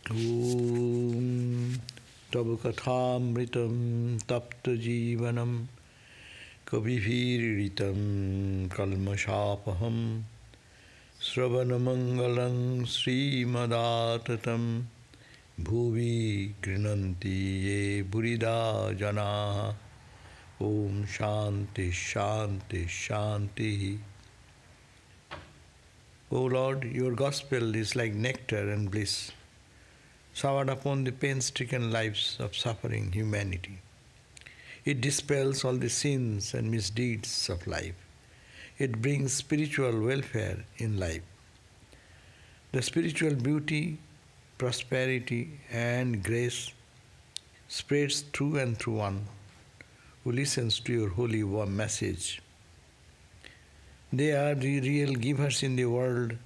Om Tavu Kathamritam Tapta Jivanam Kabiviritam Kalmashapaham Sravanamangalam Sri Madatatam Bhuvi Grinanti Ye Burida Jana Om Shanti Shanti Shanti. O Lord, your gospel is like nectar and bliss, showered upon the pain-stricken lives of suffering humanity. It dispels all the sins and misdeeds of life. It brings spiritual welfare in life. The spiritual beauty, prosperity, and grace spreads through and through one who listens to your holy warm message. They are the real givers in the world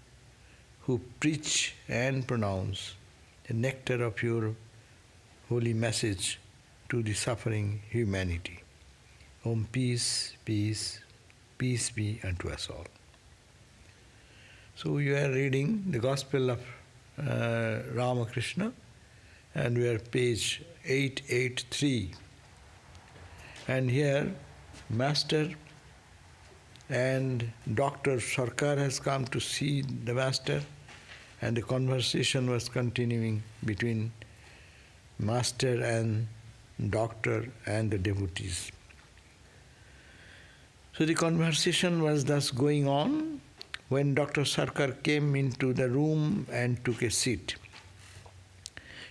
who preach and pronounce the nectar of your holy message to the suffering humanity. Om peace, peace, peace be unto us all. So you are reading the Gospel of Ramakrishna, and we are page 883. And here, Master and Dr. Sarkar has come to see the Master, and the conversation was continuing between Master and Doctor and the devotees. So the conversation was thus going on when Dr. Sarkar came into the room and took a seat.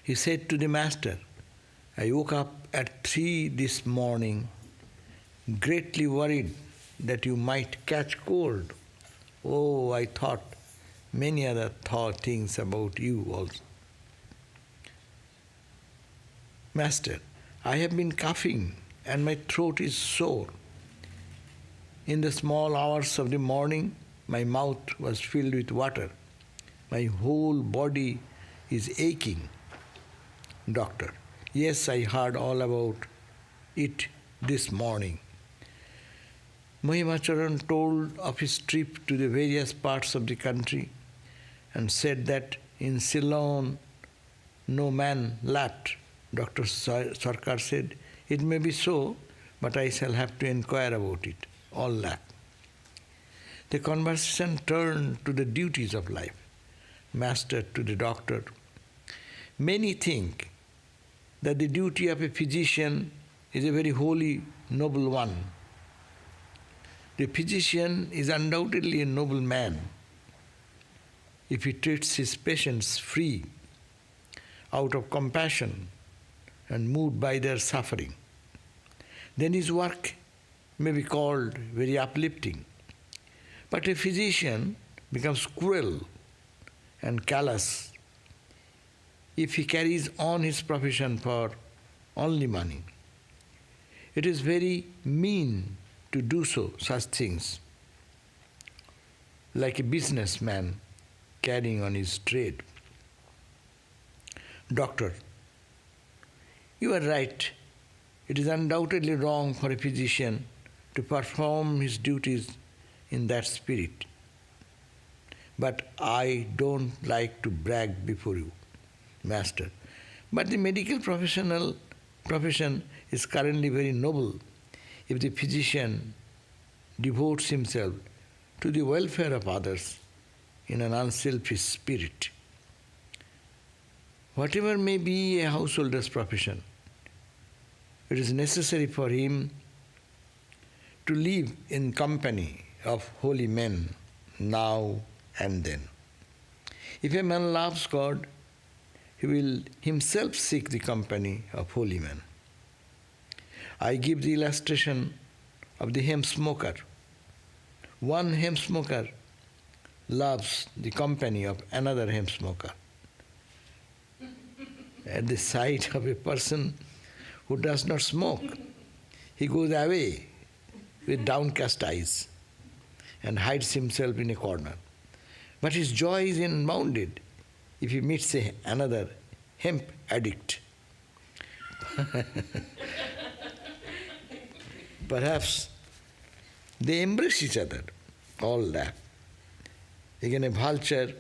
He said to the Master, I woke up at 3 this morning, greatly worried that you might catch cold. Oh, I thought many other things about you also. Master, I have been coughing and my throat is sore. In the small hours of the morning, my mouth was filled with water. My whole body is aching. Doctor, yes, I heard all about it this morning. Mahimacharan told of his trip to the various parts of the country and said that in Ceylon no man laughed. Dr. Sarkar said, it may be so, but I shall have to inquire about it. All laughed. The conversation turned to the duties of life. Master to the doctor. Many think that the duty of a physician is a very holy, noble one. The physician is undoubtedly a noble man if he treats his patients free, out of compassion and moved by their suffering. Then his work may be called very uplifting. But a physician becomes cruel and callous if he carries on his profession for only money. It is very mean to do such things, like a businessman carrying on his trade. Doctor, you are right. It is undoubtedly wrong for a physician to perform his duties in that spirit. But I don't like to brag before you, Master. But the medical profession is currently very noble if the physician devotes himself to the welfare of others in an unselfish spirit. Whatever may be a householder's profession, it is necessary for him to live in company of holy men now and then. If a man loves God, he will himself seek the company of holy men. I give the illustration of the hemp smoker. One hemp smoker loves the company of another hemp smoker. At the sight of a person who does not smoke, he goes away with downcast eyes and hides himself in a corner. But his joy is unbounded if he meets another hemp addict. Perhaps they embrace each other, all that. Again, a vulture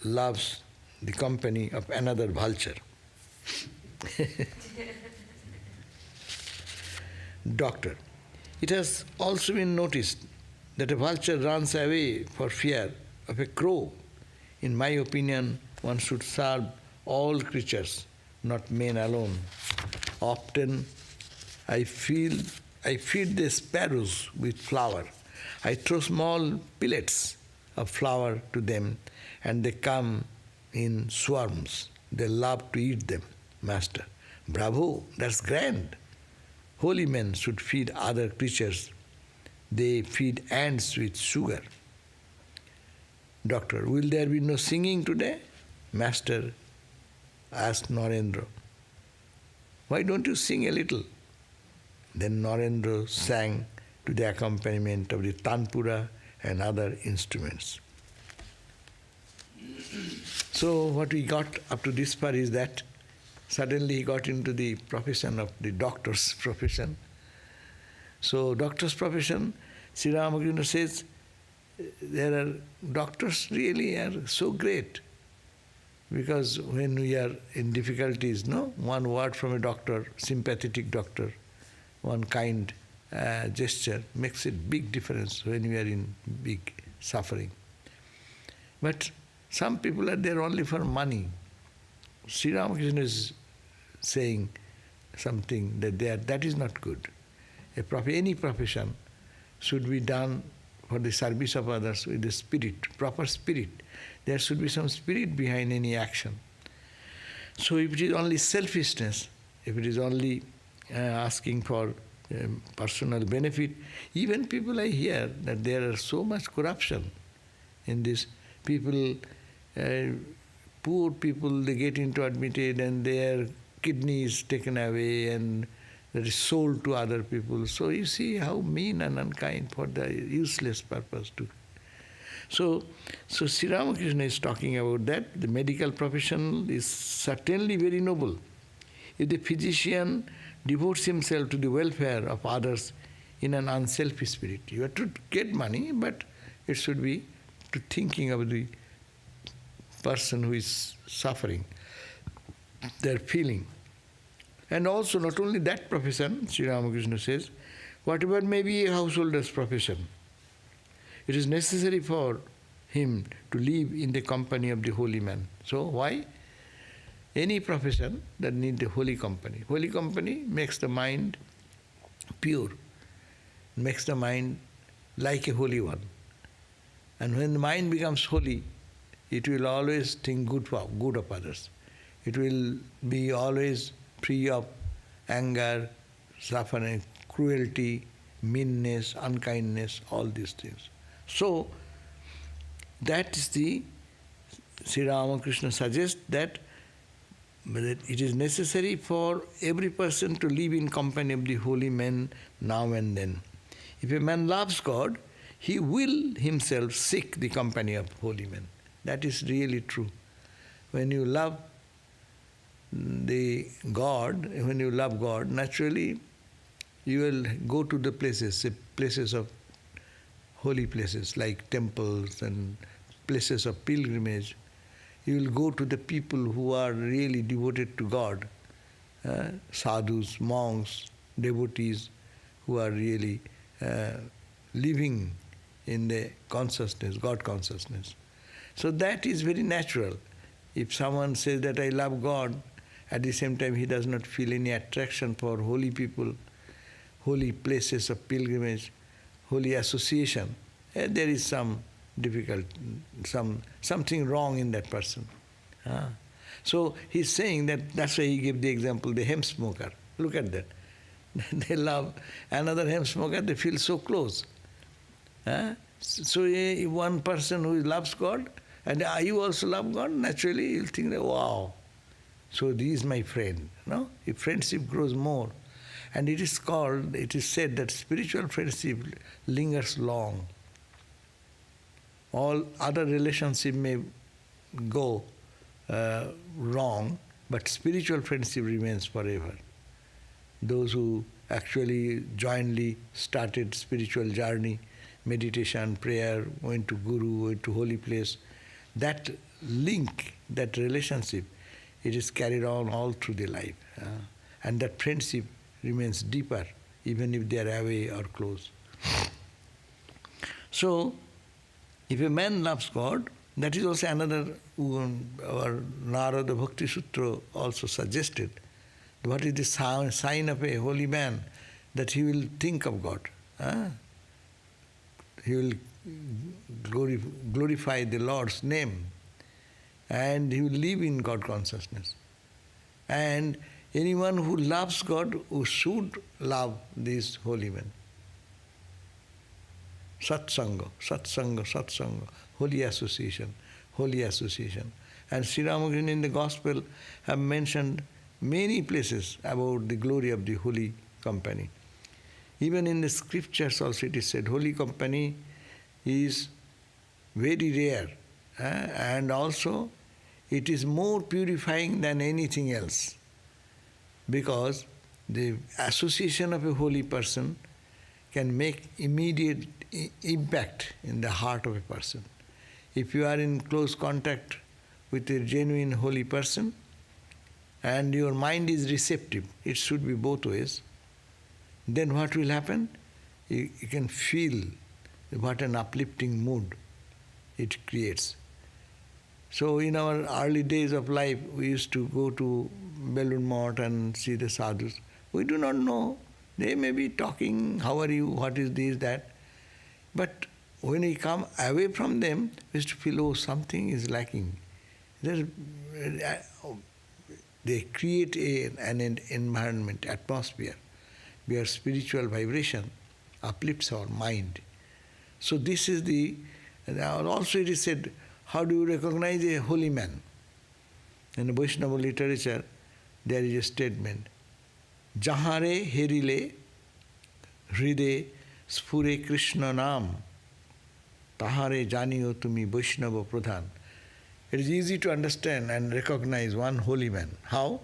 loves the company of another vulture. Doctor, it has also been noticed that a vulture runs away for fear of a crow. In my opinion, one should serve all creatures, not men alone. Often I feed the sparrows with flour. I throw small pellets of flour to them and they come in swarms. They love to eat them. Master, bravo, that's grand. Holy men should feed other creatures. They feed ants with sugar. Doctor, will there be no singing today? Master asked Narendra, why don't you sing a little? Then Narendra sang to the accompaniment of the tanpura and other instruments. So what we got up to this far is that suddenly he got into the profession of the doctor's profession. So doctor's profession, Sri Ramakrishna says, there are doctors really are so great, because when we are in difficulties, no, one word from a doctor, sympathetic doctor, one kind gesture makes a big difference when we are in big suffering. But some people are there only for money. Sri Ramakrishna is saying something that is not good. Any profession should be done for the service of others with the spirit, proper spirit. There should be some spirit behind any action. So if it is only selfishness, if it is only asking for personal benefit, even people I hear that there are so much corruption in this. People, poor people, they get into admitted and their kidney is taken away and that is sold to other people. So you see how mean and unkind for the useless purpose too. So Sri Ramakrishna is talking about that. The medical profession is certainly very noble. If the physician devotes himself to the welfare of others in an unselfish spirit, you have to get money, but it should be to thinking of the person who is suffering, their feeling. And also not only that profession, Sri Ramakrishna says, whatever may be a householder's profession, it is necessary for him to live in the company of the holy man. So why? Any profession that needs the holy company. Holy company makes the mind pure, makes the mind like a holy one. And when the mind becomes holy, it will always think good of others. It will be always free of anger, suffering, cruelty, meanness, unkindness, all these things. So, that is the, Sri Ramakrishna suggests that it is necessary for every person to live in company of the holy men now and then. If a man loves God, he will himself seek the company of holy men. That is really true. When you love God, naturally you will go to the places of holy places like temples and places of pilgrimage. You will go to the people who are really devoted to God, sadhus, monks, devotees who are really living in the consciousness, God consciousness. So that is very natural. If someone says that I love God, at the same time he does not feel any attraction for holy people, holy places of pilgrimage, holy association, there is some something wrong in that person. So he's saying that's why he gave the example, the hemp smoker. Look at that. They love another hemp smoker, they feel so close. So one person who loves God, and you also love God, naturally you'll think that, wow, so this is my friend. No? If friendship grows more, and it is said that spiritual friendship lingers long. All other relationship may go wrong, but spiritual friendship remains forever. Those who actually jointly started spiritual journey, meditation, prayer, went to Guru, went to holy place, that link, that relationship, it is carried on all through the life. And that friendship remains deeper, even if they are away or close. So, if a man loves God, that is also another, our Narada Bhakti Sutra also suggested. What is the sign of a holy man? That he will think of God. He will glorify the Lord's name, and he will live in God consciousness. And anyone who loves God, who should love this holy man. Satsanga, satsanga, satsanga, holy association, holy association. And Sri Ramakrishna in the Gospel have mentioned many places about the glory of the holy company. Even in the scriptures also it is said, holy company is very rare, and also it is more purifying than anything else, because the association of a holy person can make immediate impact in the heart of a person. If you are in close contact with a genuine holy person and your mind is receptive, it should be both ways, then what will happen? You can feel what an uplifting mood it creates. So in our early days of life, we used to go to Belun Mott and see the sadhus. We do not know. They may be talking, how are you, what is this, that. But when we come away from them, we used to feel, oh, something is lacking. They create an environment, atmosphere, where spiritual vibration uplifts our mind. So this is also it is said, how do you recognize a holy man? In the Vaishnava literature, there is a statement, Jahare herile hride sphure Krishna nam, tahare janiyo tumi Vaishnava pradhan. It is easy to understand and recognize one holy man. How?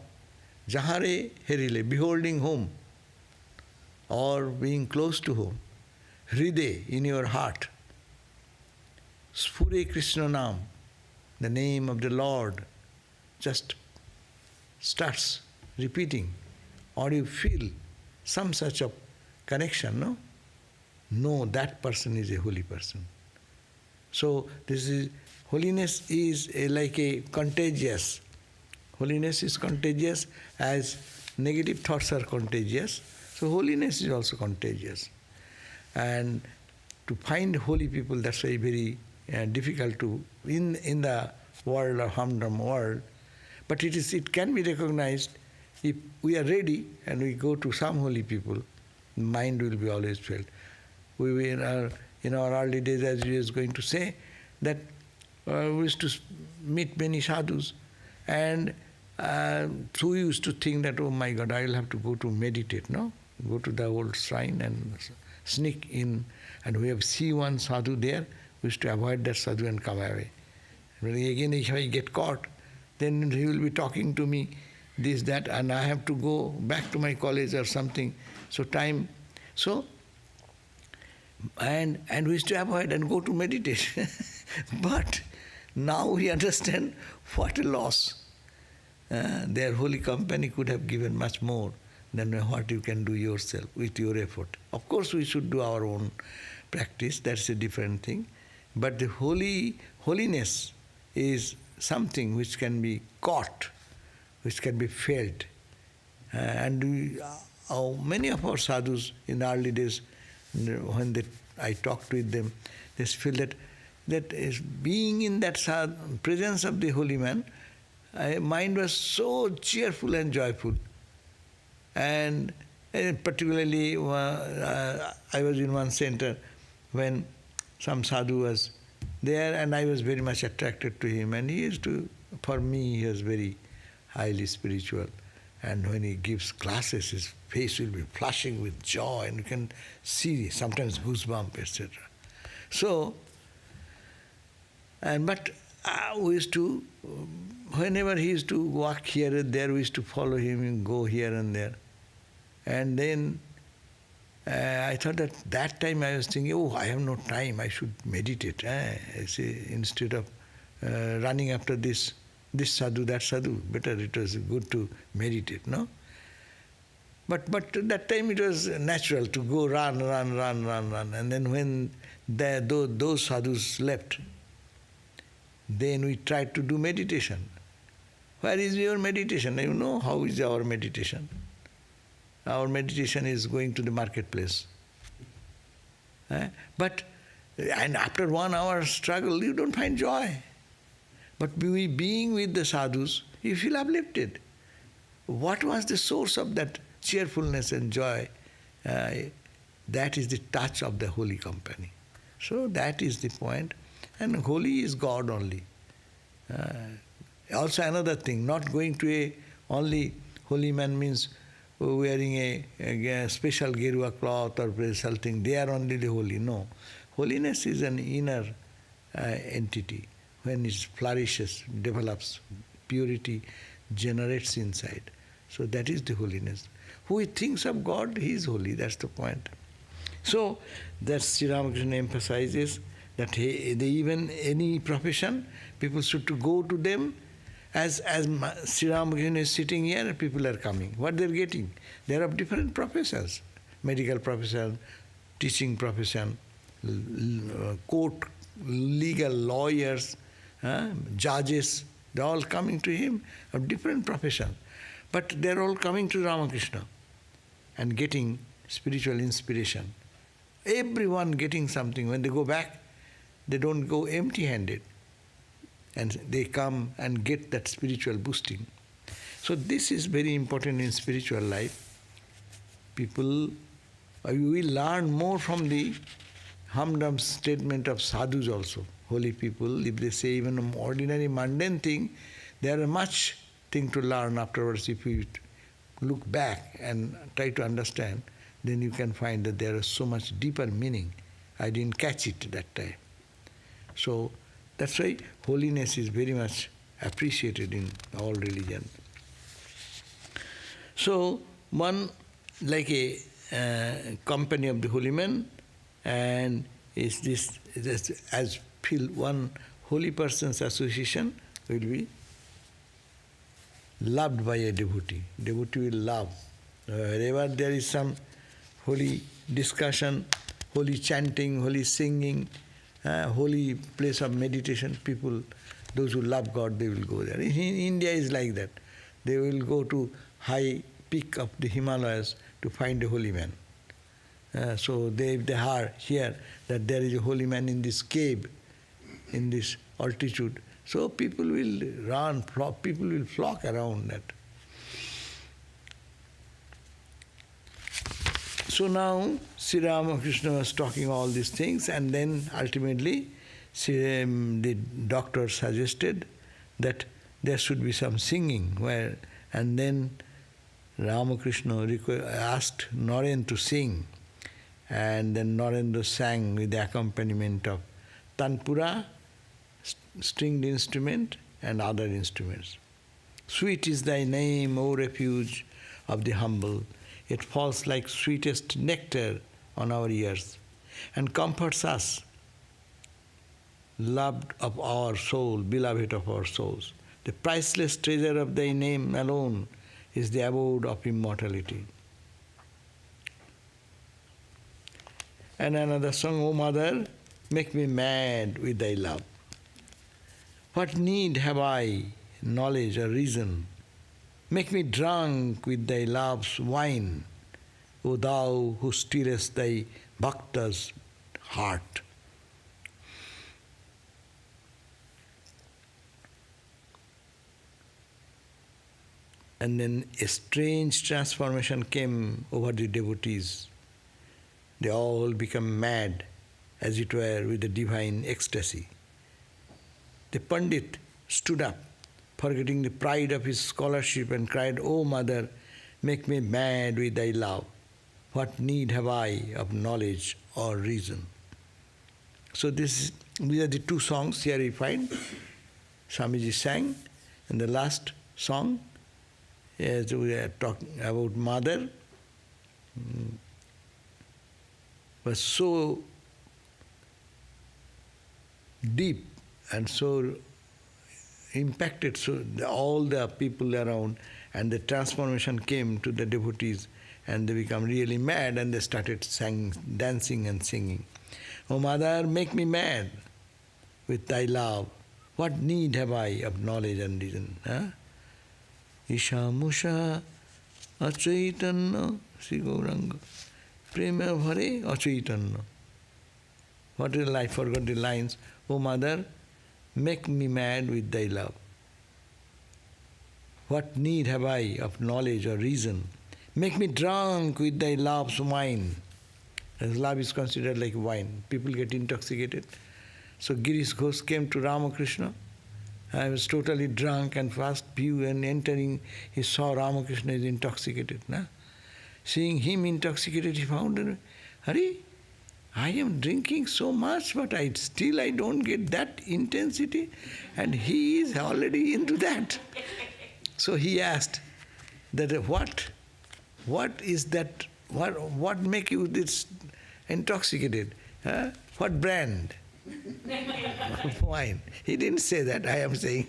Jahare herile, beholding whom? Or being close to whom? Hride, in your heart. Sphure Krishna nam, the name of the Lord, just starts repeating. Or you feel some such a connection, no? No, that person is a holy person. So holiness is like a contagious. Holiness is contagious as negative thoughts are contagious. So holiness is also contagious. And to find holy people, that's why very difficult to, in the world of humdrum world. But it can be recognized if we are ready and we go to some holy people, mind will be always felt. We in our early days, as we was going to say, that we used to meet many sadhus, and so we used to think that, oh my God, I will have to go to meditate, no? Go to the old shrine and sneak in, and we have see one sadhu there, we used to avoid that sadhu and come away. When again, if I get caught, then he will be talking to me, this, that, and I have to go back to my college or something. And we used to avoid and go to meditate. But now we understand what a loss. Their holy company could have given much more than what you can do yourself with your effort. Of course, we should do our own practice, that's a different thing. But the holiness is something which can be caught, which can be felt. And many of our sadhus in the early days, when I talked with them, they feel that is being in that presence of the holy man, mind was so cheerful and joyful. And particularly, I was in one center when some sadhu was there, and I was very much attracted to him. And for me, he was very highly spiritual. And when he gives classes, his face will be flushing with joy, and you can see sometimes goosebumps, etc. So, but we used to, whenever he used to walk here and there, we used to follow him and go here and there. And then I thought that time I was thinking, oh, I have no time, I should meditate. Instead of running after this sadhu, that sadhu. Better it was good to meditate, no? But that time it was natural to go run. And then when those sadhus left, then we tried to do meditation. Where is your meditation? You know how is our meditation? Our meditation is going to the marketplace. And after 1 hour struggle, you don't find joy. But being with the sadhus, you feel uplifted. What was the source of that cheerfulness and joy? That is the touch of the holy company. So that is the point. And holy is God only. Also another thing, not going to only holy man means wearing a special gerua cloth or special thing, they are only the holy. No. Holiness is an inner entity. When it flourishes, develops, purity generates inside. So that is the holiness. Who thinks of God, he is holy, that's the point. So that Sri Ramakrishna emphasizes that even any profession, people should to go to them. As Sri Ramakrishna is sitting here, people are coming. What they are getting? They are of different professions. Medical profession, teaching profession, court, legal lawyers, judges, they are all coming to him of different profession. But they are all coming to Ramakrishna and getting spiritual inspiration. Everyone getting something. When they go back, they don't go empty-handed. And they come and get that spiritual boosting. So this is very important in spiritual life. People, we will learn more from the humdrum statement of sadhus also. Holy people, if they say even an ordinary mundane thing, there are much thing to learn afterwards. If you look back and try to understand, then you can find that there is so much deeper meaning. I didn't catch it that time. So that's why holiness is very much appreciated in all religion. So one, like a company of the holy men, and is this as feel one holy person's association will be loved by a devotee. Devotee will love. Wherever there is some holy discussion, holy chanting, holy singing, holy place of meditation, people, those who love God, they will go there. In India is like that. They will go to high peak of the Himalayas to find a holy man. So if they hear that there is a holy man in this cave, in this altitude, so people will run, people will flock around that. So now Sri Ramakrishna was talking all these things, and then ultimately the doctor suggested that there should be some singing, and then Ramakrishna asked Naren to sing, and then Narendra sang with the accompaniment of tanpura, stringed instrument, and other instruments. Sweet is thy name, O refuge of the humble. It falls like sweetest nectar on our ears and comforts us, loved of our soul, beloved of our souls. The priceless treasure of thy name alone is the abode of immortality. And another song, O Mother, make me mad with thy love. What need have I, knowledge or reason? Make me drunk with thy love's wine, O thou who steerest thy bhakta's heart. And then a strange transformation came over the devotees. They all become mad, as it were, with the divine ecstasy. The Pandit stood up, forgetting the pride of his scholarship, and cried, O Mother, make me mad with thy love. What need have I of knowledge or reason? So these are the two songs here we find. Swamiji sang, and the last song, as we are talking about Mother, was so deep and so impacted all the people around, and the transformation came to the devotees, and they become really mad, and they started dancing and singing. "O Mother, make me mad with thy love. What need have I of knowledge and reason?" Isha Musha Achaitanya Sri Gauranga Prema Bhare Achaitanya. What is I forgot the lines. "O Mother, make me mad with thy love. What need have I of knowledge or reason? Make me drunk with thy love's wine." As love is considered like wine. People get intoxicated. So Girish Ghosh came to Ramakrishna. I was totally drunk and fast pew, and entering, he saw Ramakrishna is intoxicated. Seeing him intoxicated, he found, "Hari, I am drinking so much, but I don't get that intensity, and he is already into that." So he asked that what is that? What make you this intoxicated? What brand? Wine. He didn't say that, I am saying.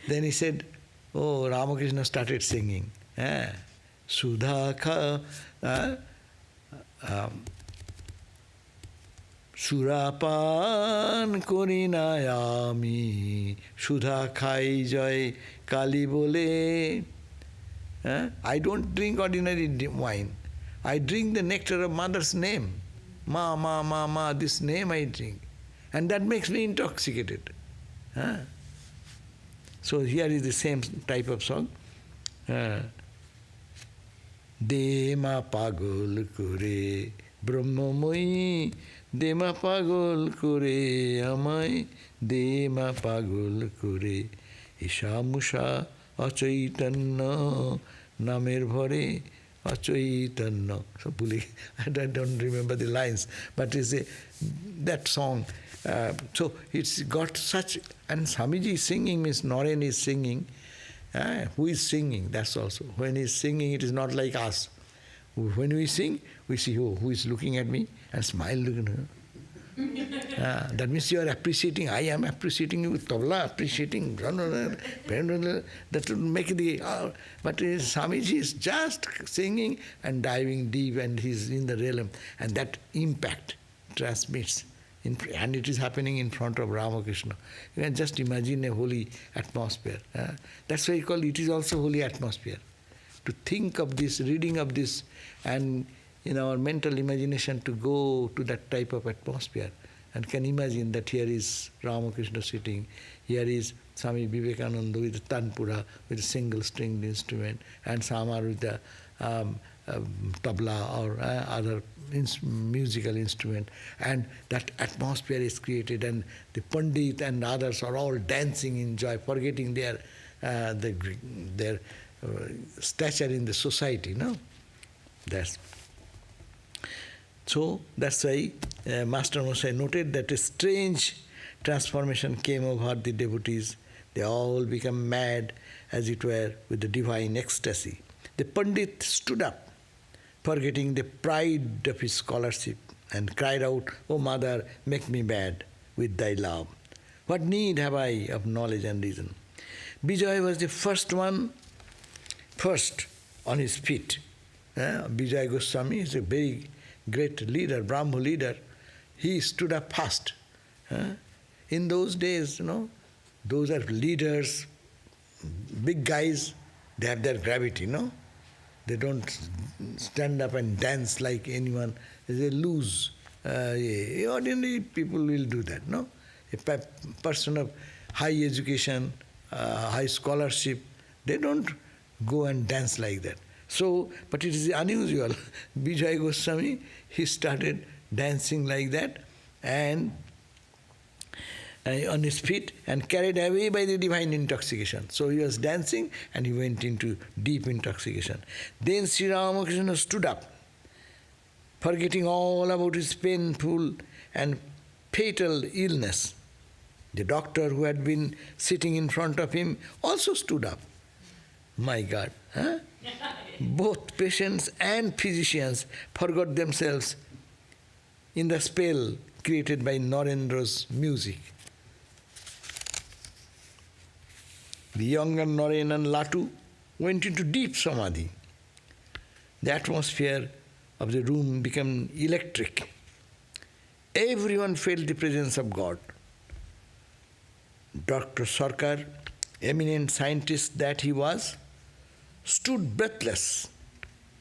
Then he said, "Oh," Ramakrishna started singing. Sudha kha, Surapan korinayami, Sudha khai joy kali bole. I don't drink ordinary wine. I drink the nectar of mother's name. Ma, ma, ma, ma, this name I drink. And that makes me intoxicated. So here is the same type of song. Dema pagol kore brahmamoyi, Dema pagol kore amai, Dema pagol kore Isha Musha Achaitanya Namer Bhare Achaitanya. So I don't remember the lines, but it's that song. So it's got such, and Swamiji is singing means Naren is singing. Who is singing? That's also. When he's singing, it is not like us. When we sing, we see, oh, who is looking at me and smile looking at her. That means you are appreciating. I am appreciating you with tabla, appreciating. That will make the. But Swamiji is just singing and diving deep, and he's in the realm, and that impact transmits. And it is happening in front of Ramakrishna. You can just imagine a holy atmosphere. That's why you call it is also holy atmosphere. To think of this, reading of this, and in our mental imagination to go to that type of atmosphere, and can imagine that here is Ramakrishna sitting, here is Swami Vivekananda with the tanpura, with a single stringed instrument, and Samar with the tabla or other musical instrument, and that atmosphere is created, and the Pandit and others are all dancing in joy, forgetting their stature in the society. No, so that's why Master Mosai noted that a strange transformation came over the devotees. They all become mad, as it were, with the divine ecstasy. The Pandit stood up, forgetting the pride of his scholarship, and cried out, "O Mother, make me mad with thy love. What need have I of knowledge and reason?" Vijay was the first on his feet. Vijay Goswami is a very great leader, Brahmo leader. He stood up fast. In those days, those are leaders, big guys, they have their gravity, They don't stand up and dance like anyone. They lose. Ordinary people will do that, A person of high education, high scholarship, they don't go and dance like that. So, but it is unusual. Vijay Goswami, he started dancing like that, and on his feet, and carried away by the divine intoxication. So he was dancing and he went into deep intoxication. Then Sri Ramakrishna stood up, forgetting all about his painful and fatal illness. The doctor who had been sitting in front of him also stood up. My God, both patients and physicians forgot themselves in the spell created by Narendra's music. The younger Naren and Latu went into deep samadhi. The atmosphere of the room became electric. Everyone felt the presence of God. Dr. Sarkar, eminent scientist that he was, stood breathless,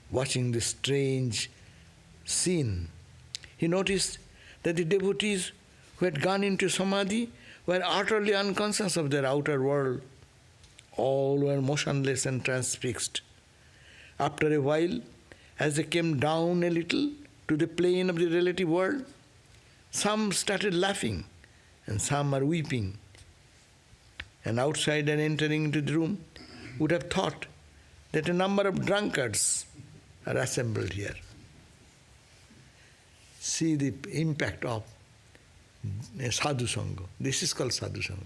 watching this strange scene. He noticed that the devotees who had gone into samadhi were utterly unconscious of their outer world. All were motionless and transfixed. After a while, as they came down a little to the plane of the relative world, some started laughing and some are weeping. An outsider entering into the room would have thought that a number of drunkards are assembled here. See the impact of sadhu sangha. This is called sadhu sangha.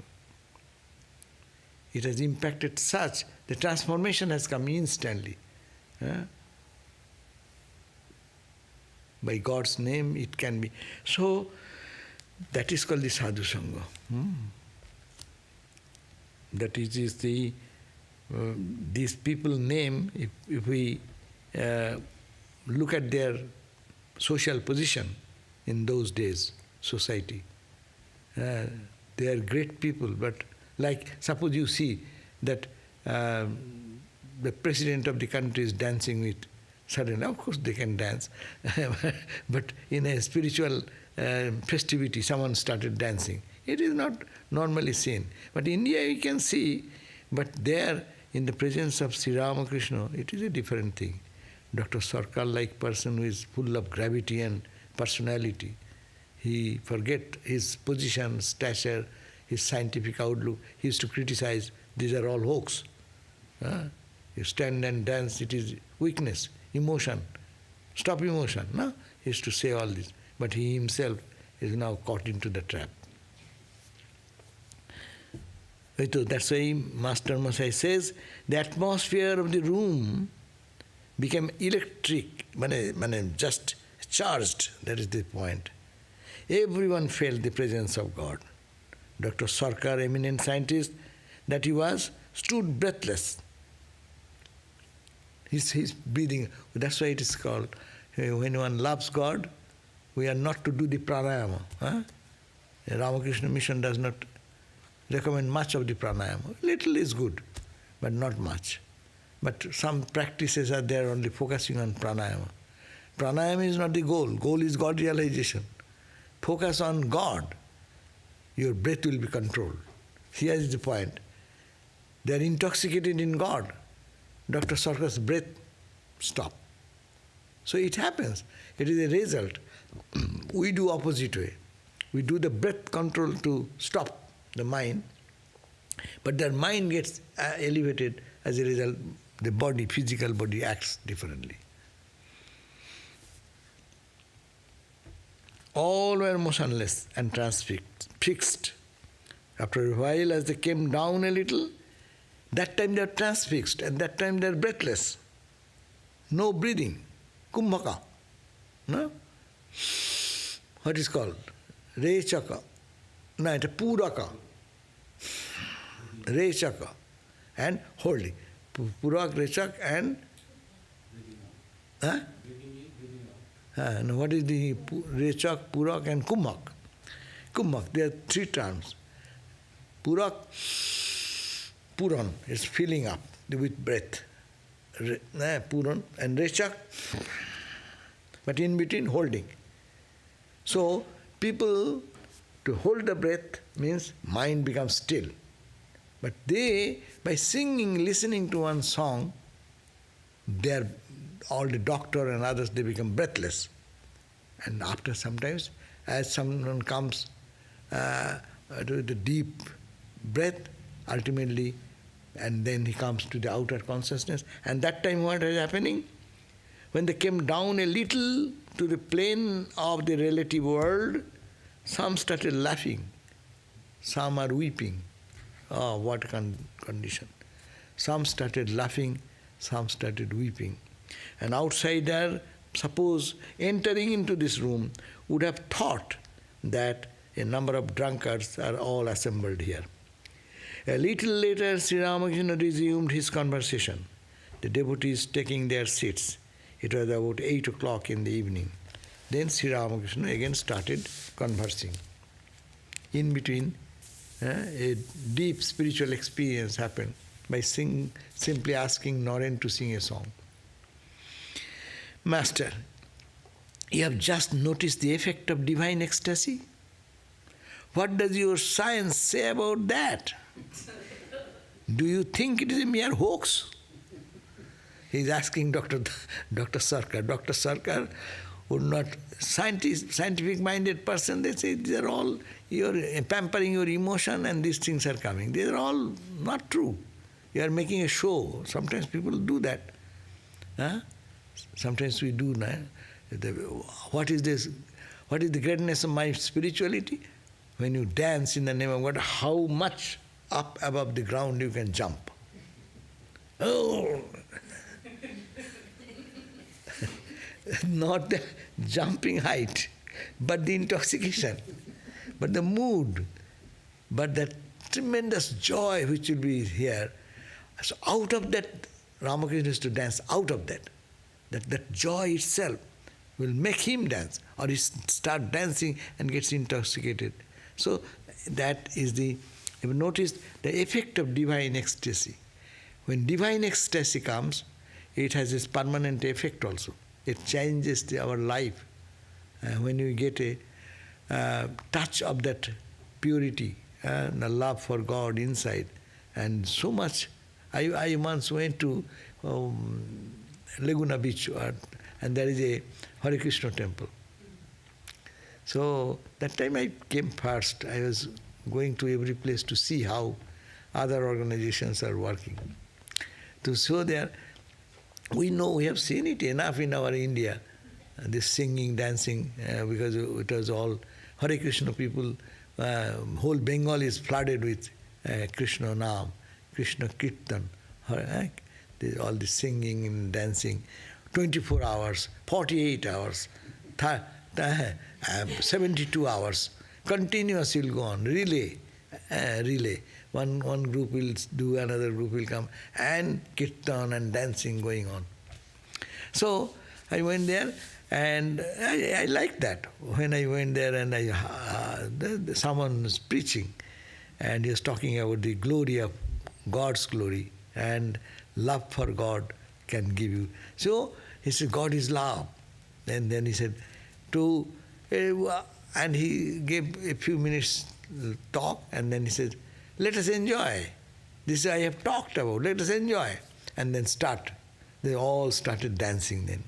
It has impacted such, the transformation has come instantly. By God's name it can be. So, that is called the sadhu sangha. That is the, these people name, if we look at their social position in those days, society, they are great people, but like suppose you see that the president of the country is dancing with, suddenly, of course they can dance, but in a spiritual festivity someone started dancing. It is not normally seen. But in India you can see, but there in the presence of Sri Ramakrishna, it is a different thing. Dr. Sarkar-like person who is full of gravity and personality, he forget his position, stature, his scientific outlook. He used to criticize, these are all hoax. You stand and dance, it is weakness, emotion. Stop emotion. No? He used to say all this. But he himself is now caught into the trap. That's why Master Masai says, the atmosphere of the room became electric, just charged, that is the point. Everyone felt the presence of God. Dr. Sarkar, eminent scientist that he was, stood breathless. He's breathing. That's why it is called, when one loves God, we are not to do the pranayama. The Ramakrishna mission does not recommend much of the pranayama. Little is good, but not much. But some practices are there only focusing on pranayama. Pranayama is not the goal. Goal is God realization. Focus on God. Your breath will be controlled. Here is the point. They are intoxicated in God. Dr. Sarkar's breath stopped. So it happens. It is a result. We do opposite way. We do the breath control to stop the mind, but their mind gets elevated. As a result, the body, physical body acts differently. All were motionless and transfixed. After a while, as they came down a little, that time they are transfixed, and that time they are breathless. No breathing. Kumbhaka. No? What is called? Rechaka. No, it's a Puraka. Rechaka. And holding. Purak, Rechak, and... No, what is the Rechak, Purak, and Kumbhak? Kumbhak, there are three terms. Purak, Puran is filling up with breath. Puran and Rechak, but in between holding. So people, to hold the breath means mind becomes still. But they, by singing, listening to one song, they're all the doctor and others, they become breathless. And after sometimes, as someone comes to the deep breath, ultimately, and then he comes to the outer consciousness. And that time what is happening? When they came down a little to the plane of the relative world, some started laughing, some are weeping. Oh, what condition. Some started laughing, some started weeping. An outsider, suppose, entering into this room, would have thought that a number of drunkards are all assembled here. A little later, Sri Ramakrishna resumed his conversation, the devotees taking their seats. It was about 8 o'clock in the evening. Then Sri Ramakrishna again started conversing. In between, a deep spiritual experience happened by simply asking Naren to sing a song. Master, you have just noticed the effect of divine ecstasy? What does your science say about that? Do you think it is a mere hoax? He is asking Dr. Sarkar. Dr. Sarkar would not, scientific-minded person, they say these are all, you're pampering your emotion and these things are coming. These are all not true. You are making a show. Sometimes people do that. Sometimes we do. What is this? What is the greatness of my spirituality? When you dance in the name of God, how much up above the ground you can jump. Oh! Not the jumping height, but the intoxication, but the mood, but that tremendous joy which will be here. So out of that, Ramakrishna is to dance out of that. That joy itself will make him dance, or he start dancing and gets intoxicated. So that is the, you've noticed the effect of divine ecstasy. When divine ecstasy comes, it has its permanent effect also. It changes our life. When you get a touch of that purity, the love for God inside, and so much. I once went to Laguna Beach, and there is a Hare Krishna temple. So that time I came first. I was going to every place to see how other organizations are working. To show there, we know, we have seen it enough in our India, this singing, dancing, because it was all Hare Krishna people. Whole Bengal is flooded with Krishna Naam, Krishnakirtan, all this singing and dancing, 24 hours, 48 hours, 72 hours, continuous will go on, relay. One group will do, another group will come, and kirtan and dancing going on. So I went there, and I liked that. When I went there, and someone was preaching, and he was talking about the glory of God's glory, and love for God can give you. So he said, God is love. And then he said, and he gave a few minutes talk, and then he said, let us enjoy. This I have talked about, let us enjoy. And then start. They all started dancing then.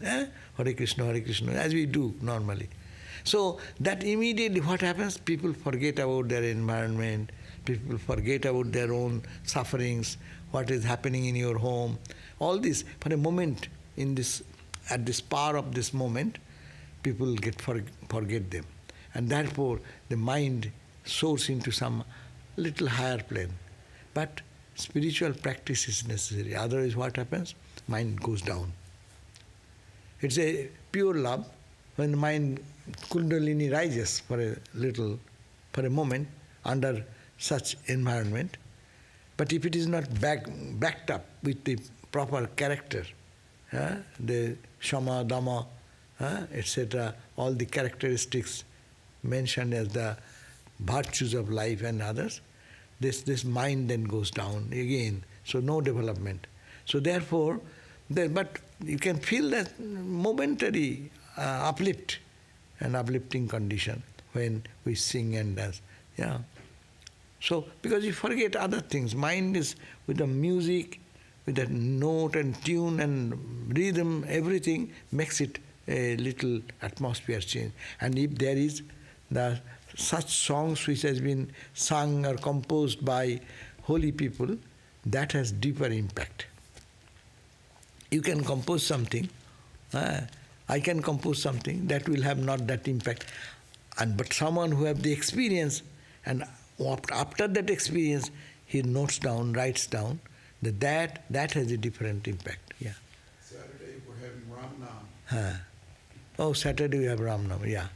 Hare Krishna, as we do normally. So that immediately what happens? People forget about their environment, people forget about their own sufferings, what is happening in your home. All this, for a moment, at this power of this moment, people forget them. And therefore the mind soars into some little higher plane. But spiritual practice is necessary. Otherwise what happens? Mind goes down. It's a pure love. When the mind, Kundalini rises for a moment under such environment. But if it is not backed up with the proper character, the Shama, Dhamma, etc., all the characteristics mentioned as the virtues of life and others, this mind then goes down again. So no development. So therefore, but you can feel that momentary uplift, an uplifting condition when we sing and dance. Yeah. So because you forget other things, mind is with the music, with the note and tune and rhythm, everything makes it a little atmosphere change. And if there is such songs which has been sung or composed by holy people, that has deeper impact. You can compose something, I can compose something, that will have not that impact. But someone who have the experience, and after that experience, he notes down, writes down, that has a different impact. Yeah. Saturday we're having Ram Nam. Oh, Saturday we have Ram Nam, yeah.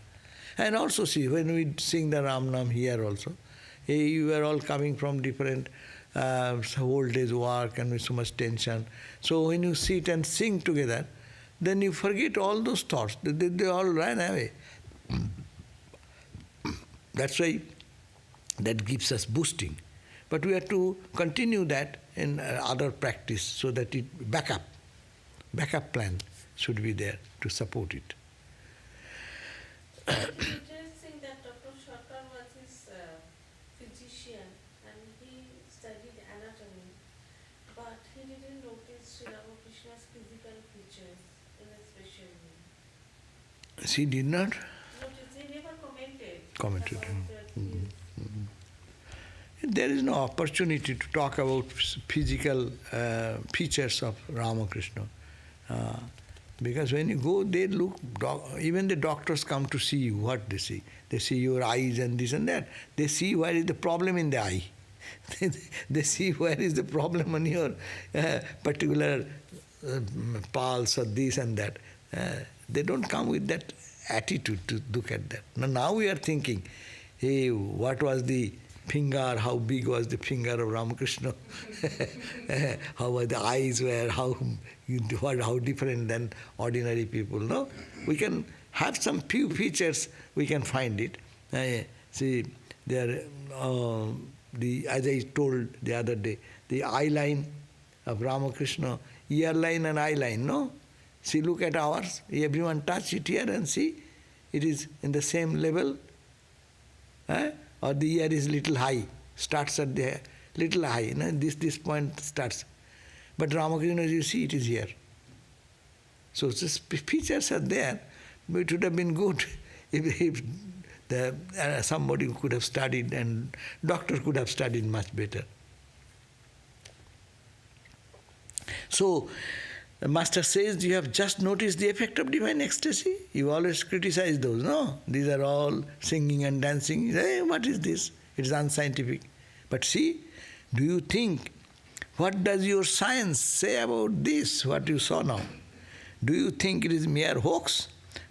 And also see, when we sing the Ram Nam here also, you are all coming from different whole day's work and with so much tension. So when you sit and sing together, then you forget all those thoughts. They all run away. That's why that gives us boosting. But we have to continue that in other practice so that it backup plan should be there to support it. Interesting that Dr. Sarkar was his physician and he studied anatomy, but he didn't notice Sri Ramakrishna's physical features in a special way. She did not? Notice, he never Commented. about There is no opportunity to talk about physical features of Ramakrishna. Because when you go, they look, even the doctors come to see you, what they see? They see your eyes and this and that. They see where is the problem in the eye. They see where is the problem on your particular pulse or this and that. They don't come with that attitude to look at that. Now we are thinking, hey, what was the finger, how big was the finger of Ramakrishna? How were the eyes were, how different than ordinary people, no? We can have some few features, we can find it. See, there, as I told the other day, the eye line of Ramakrishna, ear line and eye line, no? See, look at ours, everyone touch it here and see, it is in the same level. Or the ear is little high, starts at the little high, no? This point starts. But Ramakrishna, you see, it is here. So these features are there, but it would have been good if somebody could have studied and doctor could have studied much better. So, the Master says, you have just noticed the effect of divine ecstasy. You always criticize those, no? These are all singing and dancing. Hey, what is this? It is unscientific. But see, do you think, what does your science say about this, what you saw now? Do you think it is mere hoax?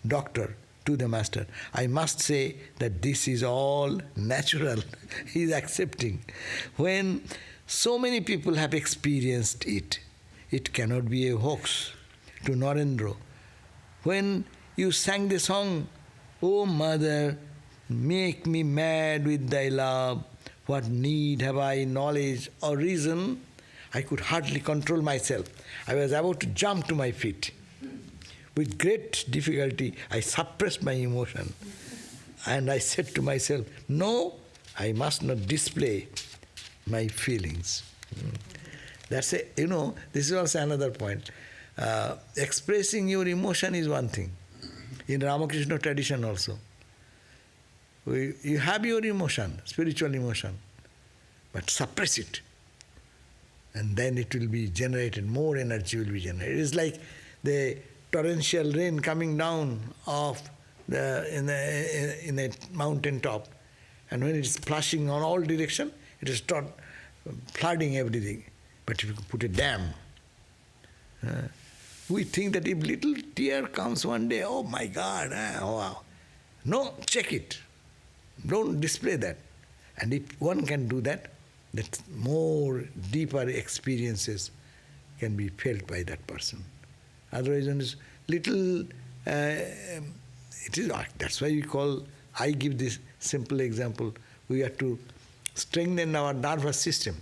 Doctor, to the Master, I must say that this is all natural. He is accepting. When so many people have experienced it, it cannot be a hoax. To Narendra, when you sang the song, O Mother, make me mad with thy love, what need have I, knowledge or reason? I could hardly control myself. I was about to jump to my feet. With great difficulty, I suppressed my emotion. And I said to myself, no, I must not display my feelings. That's a, this is also another point. Expressing your emotion is one thing. In Ramakrishna tradition also. You have your emotion, spiritual emotion, but suppress it. And then it will be generated, more energy will be generated. It is like the torrential rain coming down in a mountain top. And when it is splashing on all direction, it is flooding everything. But if you put a dam, we think that if little tear comes one day, oh my God, wow. No, check it. Don't display that. And if one can do that, that more deeper experiences can be felt by that person. Otherwise, when it's little, it is, that's why I give this simple example. We have to strengthen our nervous system.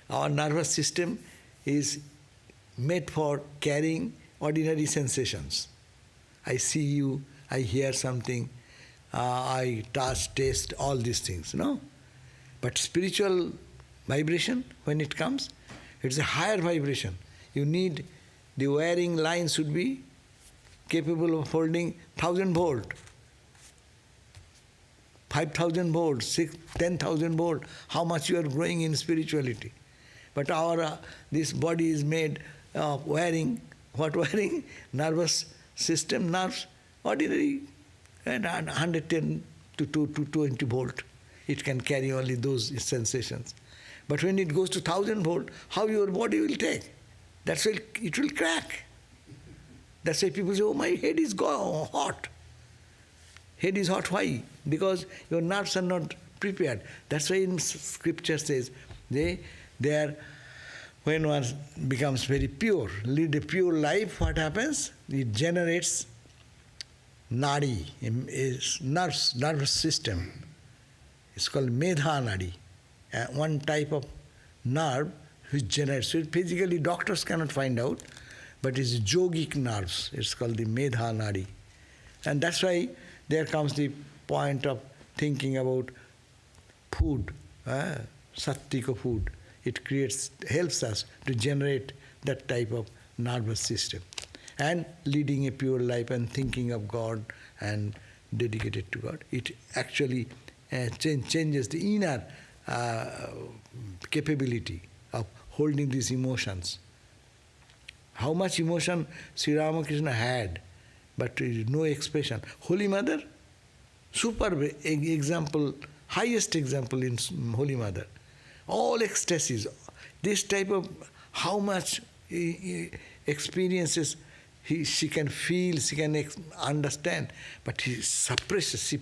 Our nervous system is made for carrying ordinary sensations. I see you, I hear something, I touch, taste, all these things, no? But spiritual vibration, when it comes, it's a higher vibration. You need, the wiring line should be capable of holding 1,000 volt, 5,000 volts, 10,000 volt, how much you are growing in spirituality. But our this body is made of wiring. What wiring? Nervous system, nerves, ordinary, and 110 to 220 volt. It can carry only those sensations. But when it goes to 1,000 volt, how your body will take? That's why it will crack. That's why people say, oh, my head is hot. Head is hot, why? Because your nerves are not prepared. That's why in scripture says they are, when one becomes very pure, lead a pure life, what happens? It generates nadi, is nervous system. It's called medha nadi. One type of nerve which generates. So physically doctors cannot find out, but it's yogic nerves. It's called the medha nadi. And that's why there comes the point of thinking about food, sattvika food. It helps us to generate that type of nervous system. And leading a pure life and thinking of God and dedicated to God. It actually changes the inner capability of holding these emotions. How much emotion Sri Ramakrishna had, but no expression. Holy Mother, superb example, highest example in Holy Mother. All ecstasies, this type of how much experiences she can feel, she can understand, but she suppresses,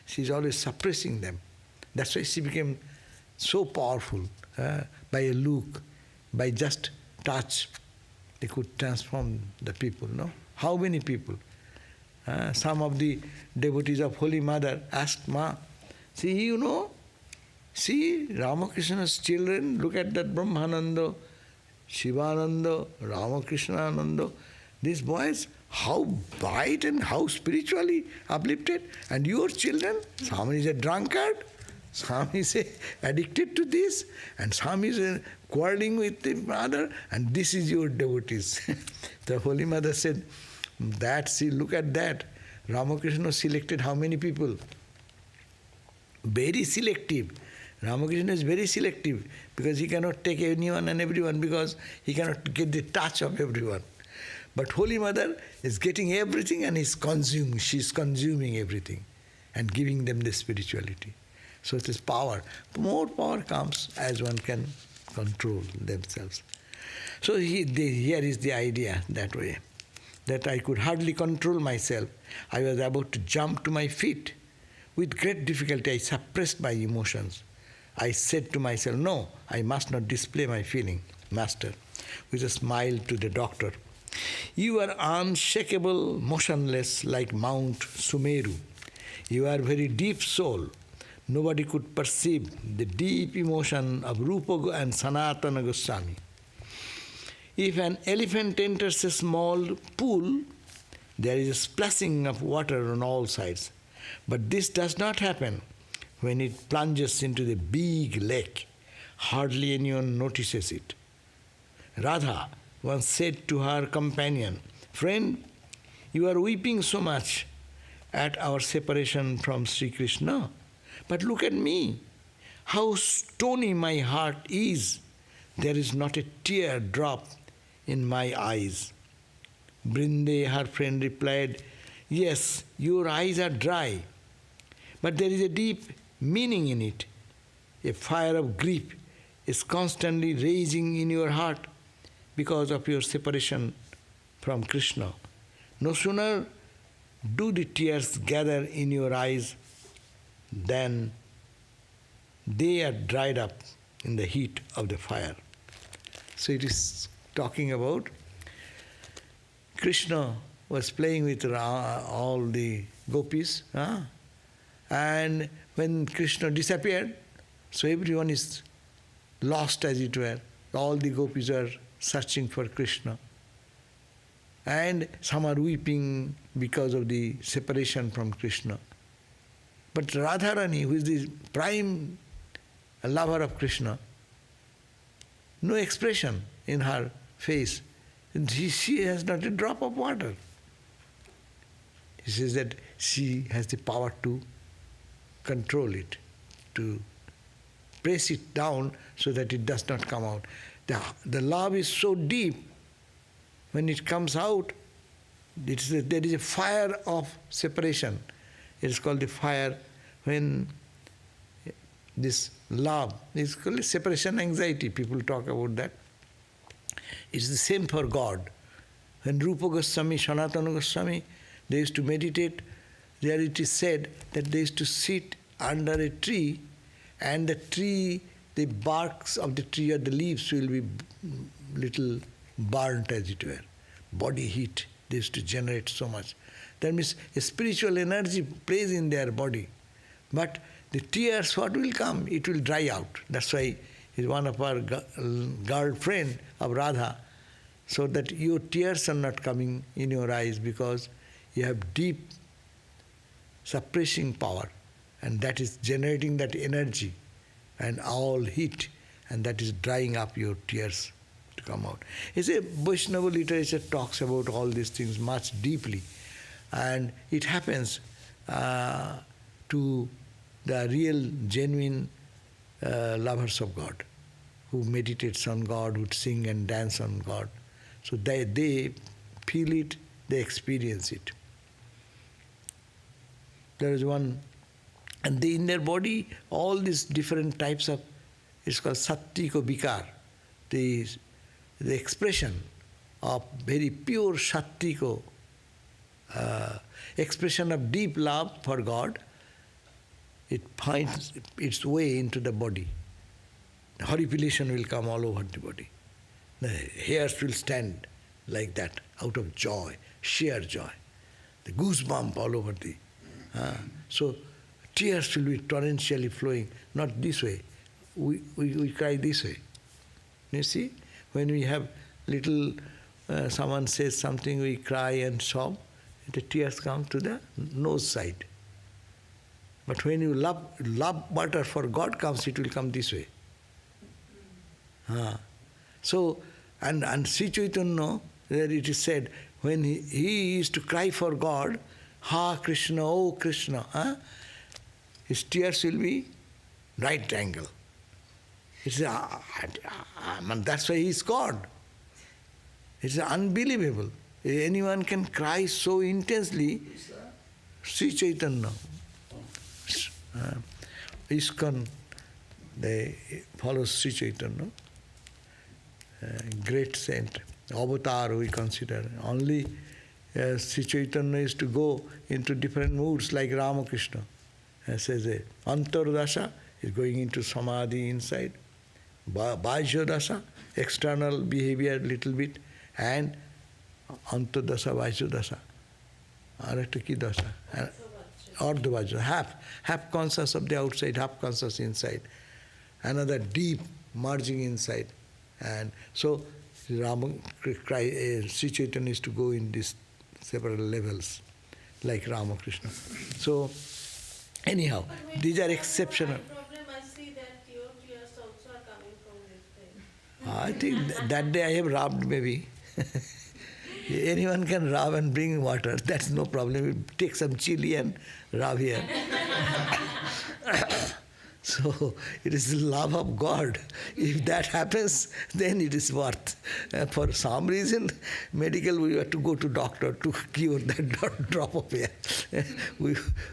she's always suppressing them. That's why she became so powerful. By a look, by just touch, they could transform the people, no? How many people? Some of the devotees of Holy Mother asked Ma, see, Ramakrishna's children, look at that Brahmananda, Shivananda, Ramakrishnananda, these boys, how bright and how spiritually uplifted. And your children, some is a drunkard, some is addicted to this, and some is quarreling with the mother, and this is your devotees. The Holy Mother said, look at that. Ramakrishna selected how many people? Very selective. Ramakrishna is very selective because he cannot take anyone and everyone, because he cannot get the touch of everyone. But Holy Mother is getting everything and she's consuming everything and giving them the spirituality. So it is power. More power comes as one can control themselves. So here is the idea that way, that I could hardly control myself. I was about to jump to my feet. With great difficulty, I suppressed my emotions. I said to myself, no, I must not display my feeling. Master, with a smile to the doctor, you are unshakable, motionless like Mount Sumeru. You are very deep soul. Nobody could perceive the deep emotion of Rupa and Sanatana Goswami. If an elephant enters a small pool, there is a splashing of water on all sides. But this does not happen when it plunges into the big lake. Hardly anyone notices it. Radha once said to her companion, friend, you are weeping so much at our separation from Sri Krishna. But look at me, how stony my heart is. There is not a tear drop in my eyes. Brinde, her friend, replied, yes, your eyes are dry, but there is a deep meaning in it. A fire of grief is constantly raging in your heart because of your separation from Krishna. No sooner do the tears gather in your eyes than they are dried up in the heat of the fire. So it is talking about Krishna was playing with all the gopis, and when Krishna disappeared, so everyone is lost, as it were. All the gopis are searching for Krishna. And some are weeping because of the separation from Krishna. But Radharani, who is the prime lover of Krishna, no expression in her face. And she has not a drop of water. He says that she has the power to control it, to press it down so that it does not come out. The love is so deep, when it comes out, there is a fire of separation. It is called the fire when this love is called separation anxiety. People talk about that. It's the same for God. When Rupa Goswami, Sanatana Goswami, they used to meditate, there it is said that they used to sit under a tree and the tree, the barks of the tree or the leaves will be little burnt, as it were. Body heat, they used to generate so much. That means a spiritual energy plays in their body. But the tears, what will come? It will dry out. That's why is one of our girlfriend of Radha, so that your tears are not coming in your eyes because you have deep suppressing power, and that is generating that energy and all heat, and that is drying up your tears to come out. It's a Vaishnava literature talks about all these things much deeply, and it happens to the real, genuine lovers of God, who meditates on God, who sing and dance on God. So they feel it, they experience it. There is one, and in their body, all these different types of, it's called sattiko vikar, the expression of very pure sattiko, expression of deep love for God. It finds its way into the body. Horripilation will come all over the body. The hairs will stand like that, out of joy, sheer joy. The goosebump all over the... so tears will be torrentially flowing, not this way. We cry this way. You see? When we have little, someone says something, we cry and sob, the tears come to the nose side. But when you love water for God comes, it will come this way. So, and Sri Chaitanya, there it is said, when he used to cry for God, Ha Krishna, oh Krishna, his tears will be right angle. It's that's why he is God. It's unbelievable. Anyone can cry so intensely. Sri Chaitanya. ISKCON, they follow Sri Chaitanya, great saint, avatar we consider. Only Sri Chaitanya is to go into different moods like Ramakrishna. Says Antardasha is going into samadhi inside, Vajradasa, external behavior little bit, and Antardasa, Vajradasa. Arekta ki dasa? Ardhavajra, half conscious of the outside, half conscious inside. Another deep merging inside. And so Sri Chaitanya is to go in these several levels, like Ramakrishna. So, anyhow, these are exceptional. Problem, I see that your tears also are coming from this way. I think that day I have rubbed maybe. Anyone can rub and bring water, that's no problem. Take some chili and rub here. So it is the love of God. If that happens, then it is worth. For some reason, medical, we have to go to doctor to cure that drop of air.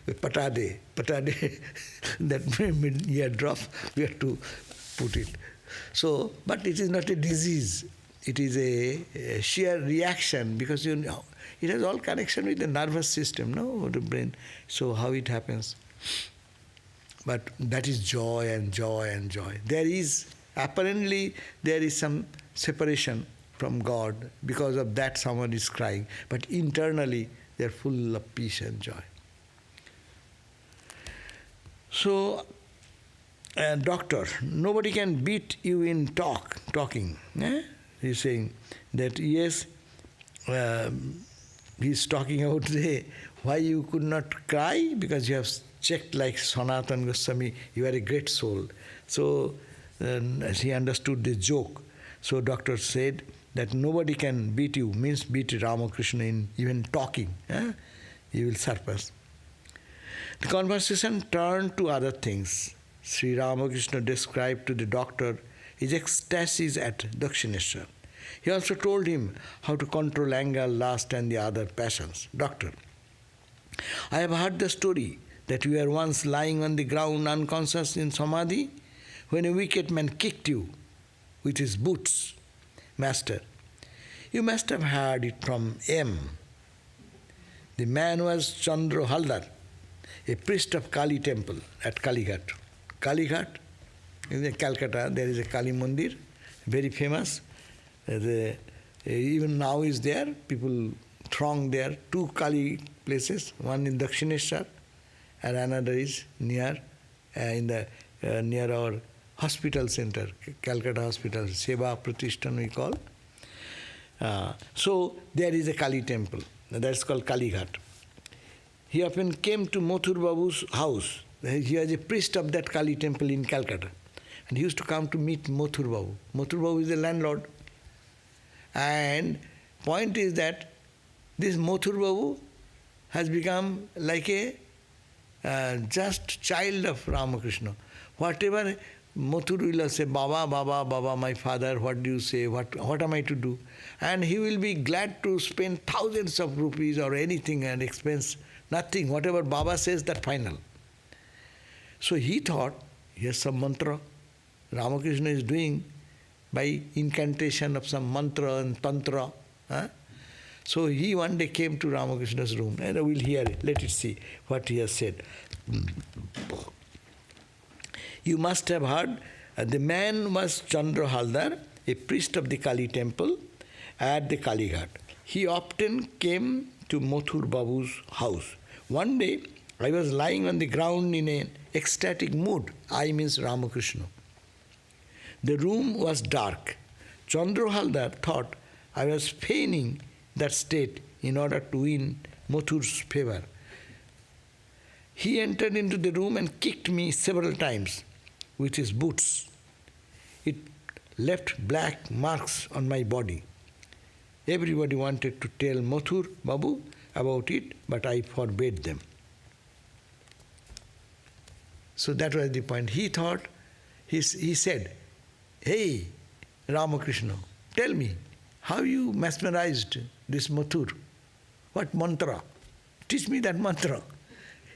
Patade, that ear drop, we have to put it. So, but it is not a disease. It is a sheer reaction, because you know, it has all connection with the nervous system, no, the brain. So how it happens? But that is joy and joy and joy. There is, apparently, there is some separation from God. Because of that, someone is crying. But internally, they are full of peace and joy. So, doctor, nobody can beat you in talking. He's saying that, yes, he's talking about why you could not cry, because you have checked like Sanatana Goswami, you are a great soul. So he understood the joke. So doctor said that nobody can beat you, means beat Ramakrishna in even talking. You will surpass. The conversation turned to other things. Sri Ramakrishna described to the doctor his ecstasies at Dakshineshwar. He also told him how to control anger, lust and the other passions. Doctor, I have heard the story that you were once lying on the ground unconscious in samadhi when a wicked man kicked you with his boots. Master, you must have heard it from M. The man was Chandra Haldar, a priest of Kali temple at Kalighat, Kali Ghat. In Calcutta, there is a Kali Mandir, very famous. Even now is there, people throng there. 2 Kali places, one in Dakshineshwar and another is near near our hospital center, Calcutta Hospital, Seva Pratishthan we call. So there is a Kali temple, that's called Kali Ghat. He often came to Mathur Babu's house. He was a priest of that Kali temple in Calcutta. And he used to come to meet Mathur Babu. Mathur Babu is a landlord. And point is that this Mathur Babu has become like a just child of Ramakrishna. Whatever Mathur will say, Baba, Baba, Baba, my father, what do you say, what am I to do? And he will be glad to spend thousands of rupees or anything and expense, nothing. Whatever Baba says, that final. So he thought, here's some mantra Ramakrishna is doing by incantation of some mantra and tantra. So he one day came to Ramakrishna's room, and we'll hear it. Let it see what he has said. You must have heard, the man was Chandra Haldar, a priest of the Kali temple at the Kali Ghat. He often came to Mathur Babu's house. One day, I was lying on the ground in an ecstatic mood. I means Ramakrishna. The room was dark. Chandra Haldar thought I was feigning that state in order to win Mathur's favor. He entered into the room and kicked me several times with his boots. It left black marks on my body. Everybody wanted to tell Mathur Babu about it, but I forbade them. So that was the point. He thought, he said, hey, Ramakrishna, tell me, how you mesmerized this Mathur? What mantra? Teach me that mantra.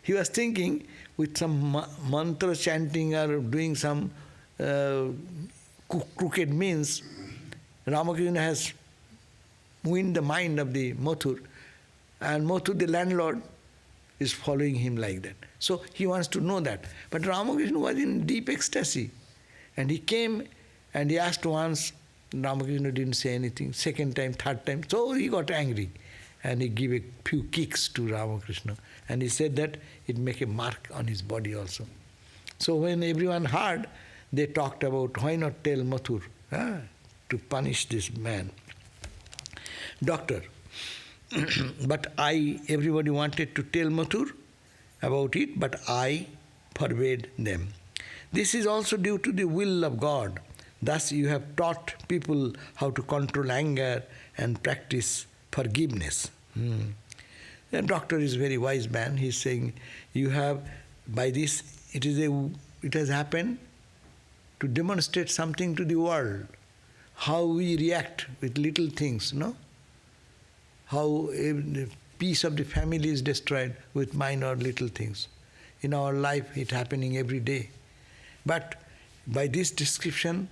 He was thinking with some mantra chanting or doing some crooked means, Ramakrishna has won the mind of the Mathur, and Mathur, the landlord, is following him like that. So he wants to know that. But Ramakrishna was in deep ecstasy. And he came and he asked once, Ramakrishna didn't say anything. Second time, third time, so he got angry. And he gave a few kicks to Ramakrishna. And he said that it make a mark on his body also. So when everyone heard, they talked about why not tell Mathur to punish this man. Doctor, but everybody wanted to tell Mathur about it, but I forbade them. This is also due to the will of God. Thus you have taught people how to control anger and practice forgiveness. The doctor is a very wise man. He's saying, you have, by this, it has happened to demonstrate something to the world, how we react with little things, no? How the peace of the family is destroyed with minor little things. In our life, it's happening every day. But by this description,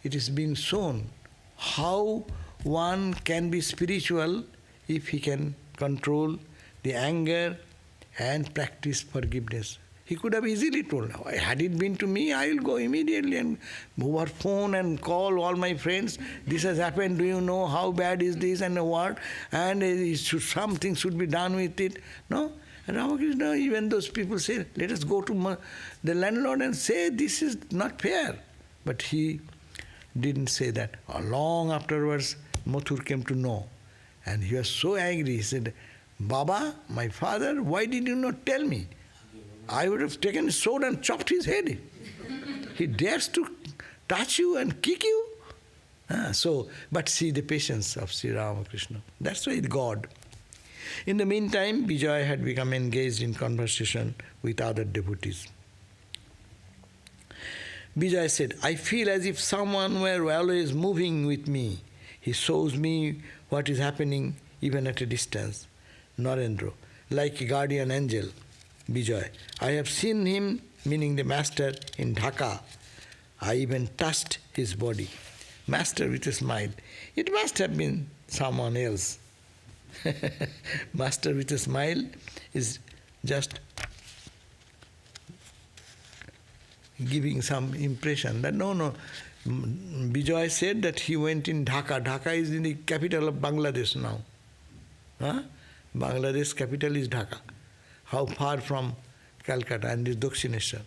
it is being shown how one can be spiritual if he can control the anger and practice forgiveness. He could have easily told, had it been to me, I will go immediately and over phone and call all my friends. This has happened, do you know how bad is this and what? And something should be done with it. No? And Ramakrishna, even those people say, let us go to the landlord and say this is not fair. But he didn't say that. Long afterwards, Mathur came to know. And he was so angry. He said, Baba, my father, why did you not tell me? I would have taken a sword and chopped his head. He dares to touch you and kick you. But see the patience of Sri Ramakrishna. That's why God. In the meantime, Vijay had become engaged in conversation with other devotees. Vijay said, I feel as if someone were always moving with me. He shows me what is happening even at a distance. Narendra, like a guardian angel. Vijay, I have seen him, meaning the master, in Dhaka. I even touched his body. Master with a smile. It must have been someone else. Master with a smile is just giving some impression that no. Bijoy said that he went in Dhaka. Dhaka is in the capital of Bangladesh now. Bangladesh capital is Dhaka. How far from Calcutta and is Dakshineshwar.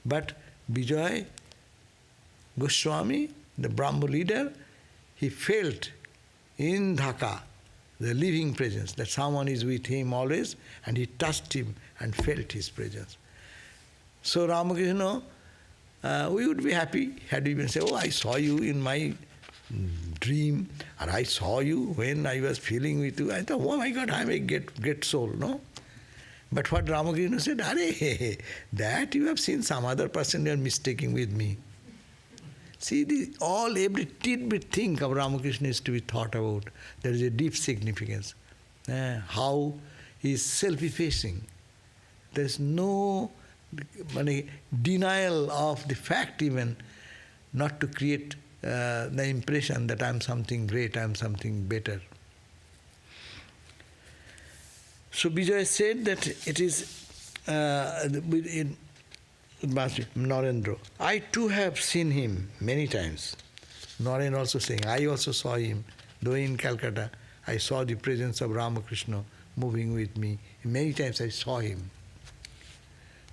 But Bijoy Goswami, the Brahmo leader, he felt in Dhaka the living presence, that someone is with him always, and he touched him and felt his presence. So Ramakrishna, we would be happy had we been say, oh, I saw you in my dream, or I saw you when I was feeling with you. I thought, oh my God, I am a great soul, no? But what Ramakrishna said, Arey, that you have seen some other person, you are mistaking with me. See, every tidbit thing of Ramakrishna is to be thought about. There is a deep significance. How he is self-effacing. There is no denial of the fact even, not to create the impression that I am something great, I am something better. So Vijay said that it is Narendra. I too have seen him many times. Narendra also saying, I also saw him, though in Calcutta, I saw the presence of Ramakrishna moving with me. Many times I saw him.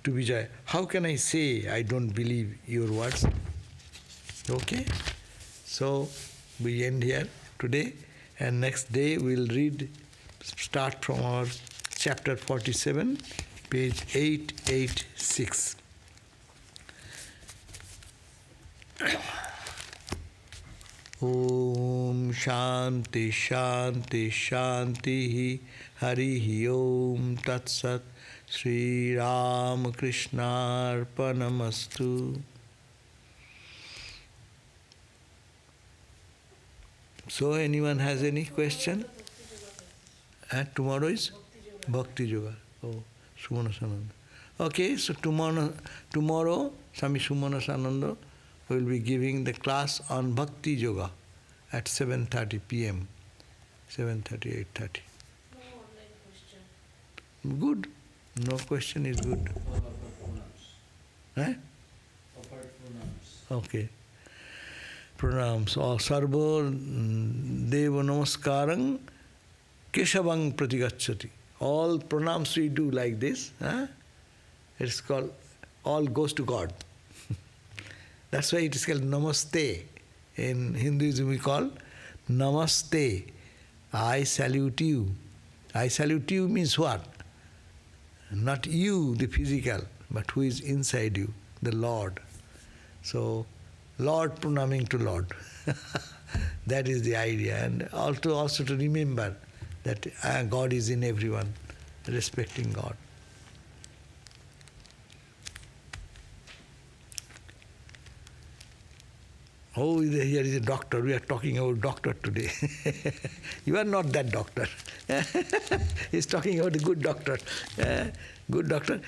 To Vijay, how can I say I don't believe your words? Okay? So we end here today, and next day we'll start from our chapter 47, page 886. Om Shanti Shanti Shanti Harihi Om Tat Sat Sri Ramakrishna Arpanamastu. So anyone has any question? Tomorrow is Bhakti Yoga. Oh, Sumana Sananda. Okay, so tomorrow Swami Sumana Sananda will be giving the class on Bhakti Yoga at 7:30 p.m. 7:30, 8:30. No online question. Good. No question is good. Eh? Okay. Pranams. Sarva Deva Namaskaram Keshavang Pratigacchati. All pranams we do like this. It's called, all goes to God. That's why it is called Namaste. In Hinduism we call Namaste. I salute you. I salute you means what? Not you, the physical, but who is inside you, the Lord. So, Lord pranaming to Lord. That is the idea. And also to remember that God is in everyone, respecting God. Oh, here is a doctor. We are talking about doctor today. You are not that doctor. He's talking about a good doctor. Good doctor.